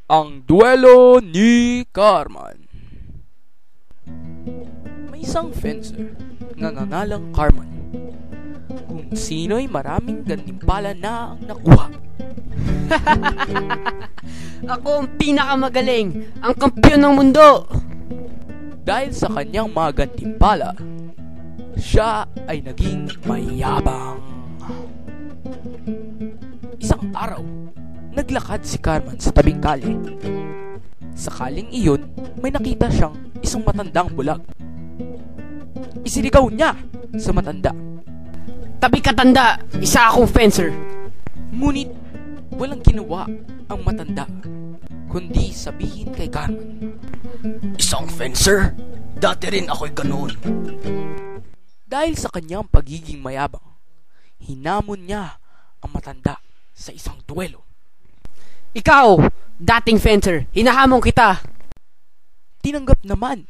Ang duelo ni Carman. May isang fencer nga ngangalang Carman, kung sino'y maraming gantimpala na ang nakuha. Ako ang pinakamagaling, ang kampiyon ng mundo. Dahil sa kanyang mga gantimpala, siya ay naging mayabang. Isang araw, naglakad si Carman sa tabing kalye. Sakaling iyon, may nakita siyang isang matandang bulag. Isinigaw niya sa matanda. Tabi katanda, isa akong fencer. Ngunit walang ginawa ang matanda, kundi sabihin kay Carman, Isang fencer? Dati rin ako'y ganoon. dahil sa kanyang pagiging mayabang, hinamon niya ang matanda sa isang duelo. Ikaw, dating fencer, hinahamon kita. Tinanggap naman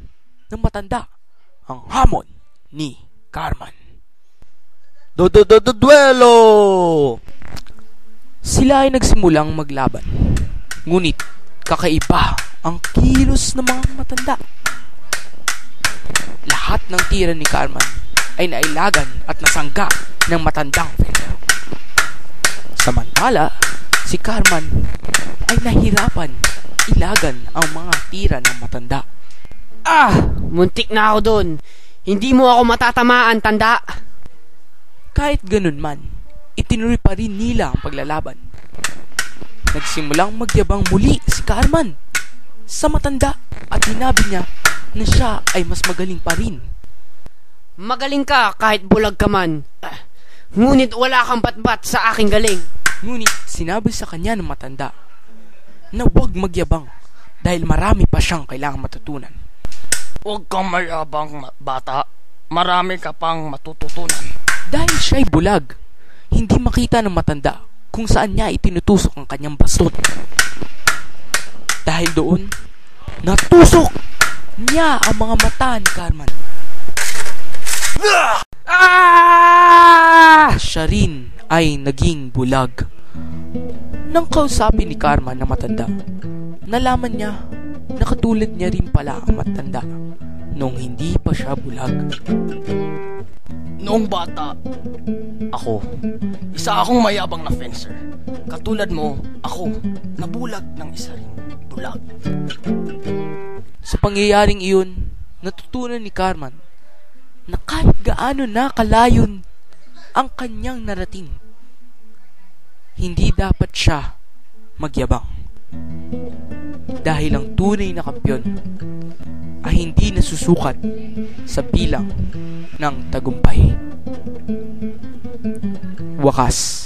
ng matanda ang hamon ni Carman. Duelo! Sila ay nagsimulang maglaban. Ngunit kakaiba ang kilos ng mga matanda. Lahat ng tira ni Carman ay nailagan at nasangga ng matandang fencer. Samantala, si Carman ay nahirapan ilagan ang mga tira ng matanda. Muntik na ako doon. Hindi mo ako matatamaan, tanda. Kahit ganun man, itinuloy pa rin nila ang paglalaban. Nagsimulang magyabang muli si Carman sa matanda at sinabi niya na siya ay mas magaling pa rin. Magaling ka kahit bulag ka man. Ngunit wala kang batbat sa aking galing. Ngunit sinabi sa kanya ng matanda na huwag magyabang dahil marami pa siyang kailangang matutunan. Huwag kang mayabang, bata. Marami ka pang matututunan. Dahil siya'y bulag, hindi makita ng matanda kung saan niya itinutusok ang kanyang baston. Dahil doon, natusok niya ang mga mata ni Carman. Siya rin ay naging bulag. Nang kausapin ni Carman na matanda, nalaman niya na katulad niya rin pala ang matanda nung hindi pa siya bulag. Noong bata, ako, isa akong mayabang na fencer. Katulad mo, ako, nabulag ng isa ring bulag. Sa pangyayaring iyon, natutunan ni Carman na kahit gaano na kalayon ang kanyang narating, hindi dapat siya magyabang. Dahil ang tunay na kampiyon ay hindi nasusukat sa bilang ng tagumpay. Wakas.